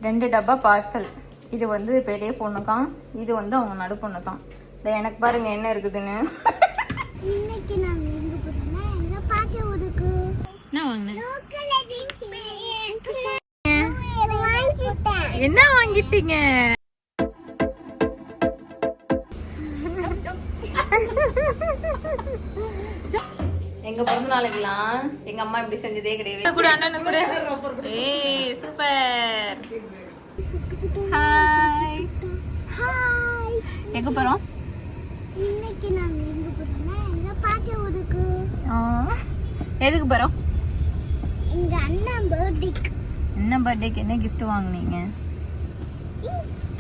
2 டப்பா பார்சல். இது வந்து பெரிய பொண்ணுக்காம், இது வந்து அவங்க நடு பொண்ணுக்காம். இந்த எனக்கு பாருங்க என்ன இருக்குதுன்னு. இன்னைக்கு நான் எங்க போறேன்னா எங்க பாட்டி ஊருக்கு. என்ன வாங்குனேன்? வாங்கிட்டேன். என்ன வாங்கிட்டீங்க? எங்க பிறந்த நாளைக்கெல்லாம் எங்க அம்மா இப்படி செஞ்சதே கிடையாது. கூட அண்ணனு கூட. ஏய் சூப்பர். Hi hi. எங்க போறோம்? இன்னைக்கு நான் எங்க போறேன்னா எங்க பாட்டி ஊருக்கு. எதுக்கு போறோம்? எங்க அண்ணன் பர்த்டேக்கு. என்ன பர்த்டேக்கு என்ன gift வாங்குனீங்க?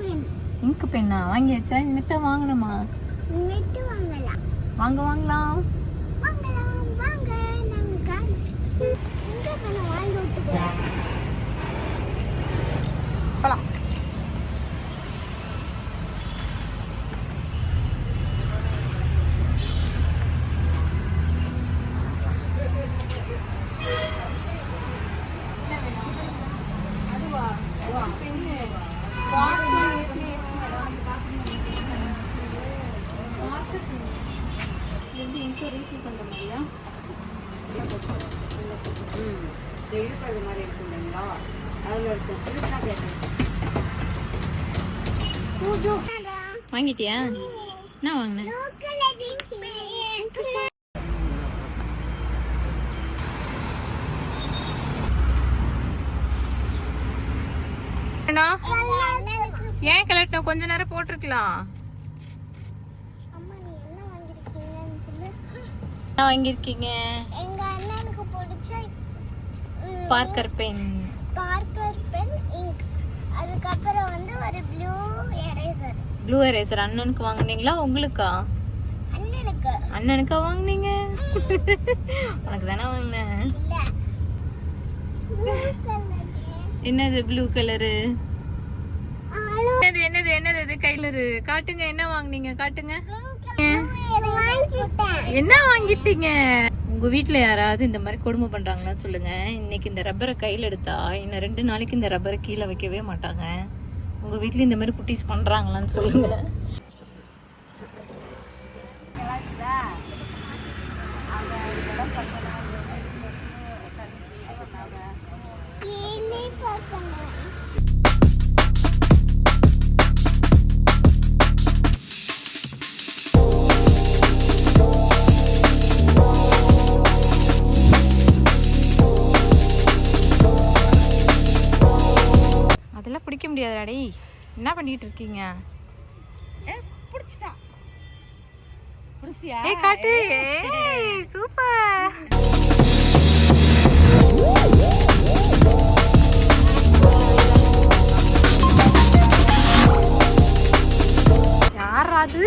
பென். இங்க் பென்னா வாங்கியாச்சா? இனிமே வாங்கணுமா? நெட் வாங்கலாம். வாங்கலாம். வாங்க நாங்க கார் எங்க பண்ண வாங்கி விட்டு போறோம். போலாம். வாங்கிட்டியா? என்ன வாங்கினேன்? ஏன் கலெக்ட் கொஞ்ச நேரம் போட்டிருக்கலாம். என்ன வாங்கிருக்கீங்க? எங்க அண்ணனுக்கு பிடிச்ச Parker pen. Parker pen ink. அதுக்கப்புறம் வந்து ஒரு ப்ளூ எரேசர். ப்ளூ எரேசர் அண்ணனுக்கு வாங்குனீங்களா உங்களுக்கா? அண்ணனுக்கு. அண்ணனுக்கா வாங்குனீங்க? உனக்கு தானே வாங்கினேன். இல்ல ப்ளூ கலர். என்னது ப்ளூ கலரு? என்னது என்னது என்னது இது கையில காட்டுங்க. என்ன வாங்குனீங்க காட்டுங்க. என்ன வாங்கிட்டீங்க? உங்க வீட்டுல யாராவது இந்த மாதிரி கொடுமை பண்றாங்களா சொல்லுங்க. இன்னைக்கு இந்த ரப்பரை கையில எடுத்தா இன்னும் 2 நாளைக்கு இந்த ரப்பரை கீழே வைக்கவே மாட்டாங்க. உங்க வீட்டுல இந்த மாதிரி குட்டீஸ் பண்றாங்களான்னு சொல்லுங்க. பிடிக்க முடியாதுடாடி. என்ன பண்ணிட்டு இருக்கீங்க? புடிச்சிட்டான். ஏய் காட்டு. ஏய் சூப்பர். யாரா அது?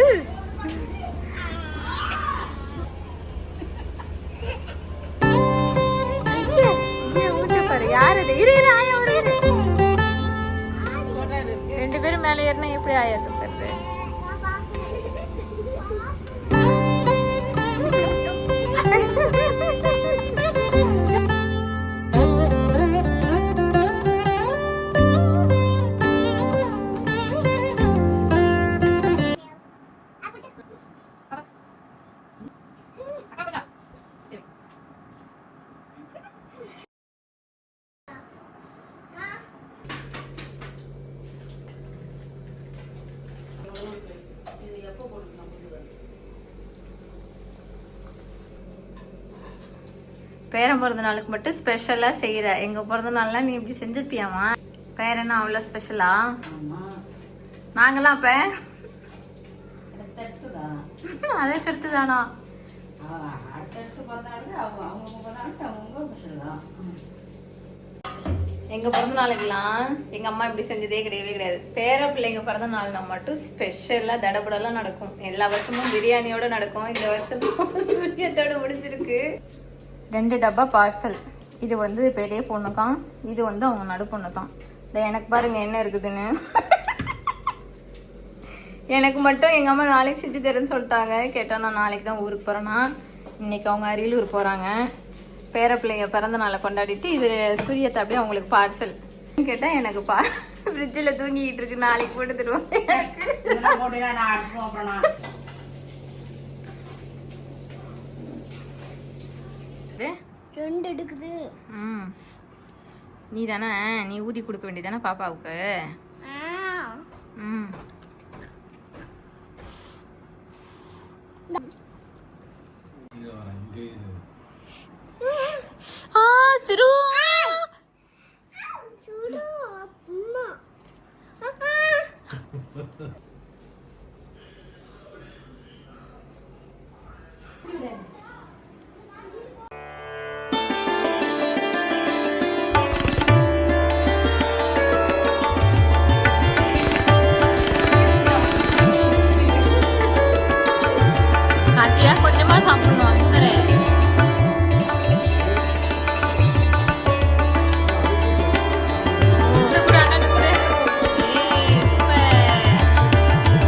யாரு இது? இரு இரு ஆயா ஒரு இரு. 2 பேரும் மேலே ஏறினா எப்படி ஆயா தூக்குறது? பேரன் பிறந்த நாளுக்கு மட்டும் ஸ்பெஷலா செய்யற. எங்க பிறந்த நாள்லாம் நீ இப்படி செஞ்சிருப்பியாமா? பேரனா அவ்வளவு ஸ்பெஷலா? நாங்களாம் அப்ப அதற்கு அடுத்துதானா? எங்க பிறந்த நாளுக்கெல்லாம் எங்க அம்மா இப்படி செஞ்சதே கிடையவே கிடையாது. பேர பிள்ளைங்க பிறந்த நாள்னா மட்டும் ஸ்பெஷலா தடபடலாம் நடக்கும். எல்லா வருஷமும் பிரியாணியோட நடக்கும். இந்த வருஷம் சூரியத்தோட முடிஞ்சிருக்கு. 2 டப்பா பார்சல். இது வந்து பெரிய பொண்ணுக்காம், இது வந்து அவங்க நடு பொண்ணுக்காம். இந்த எனக்கு பாருங்க என்ன இருக்குதுன்னு. எனக்கு மட்டும் எங்க அம்மா நாளைக்கு செஞ்சு தரேன்னு சொல்லிட்டாங்க. கேட்டா நான் நாளைக்கு தான் ஊருக்கு போறேன்னா. இன்னைக்கு அவங்க அரியலூர் போறாங்க. பேர பிள்ளைங்க பிறந்த நாளை கொண்டாடிட்டு இது சூரியத்தை அப்படியே அவங்களுக்கு பார்சல். கேட்டா எனக்கு ஃப்ரிட்ஜில் தூங்கிட்டு இருக்கு, நாளைக்கு போட்டு தருவோம். இதெல்லாம் போட்டீங்கன்னா நான் அடுப்பு அப்புறம் நான் ரெண்டு எடுக்குது. ம், நீ தானே, நீ ஊதி கொடுக்க வேண்டியதானே பாப்பாவுக்கு. ம், ஆ சிறு சுடு அம்மா.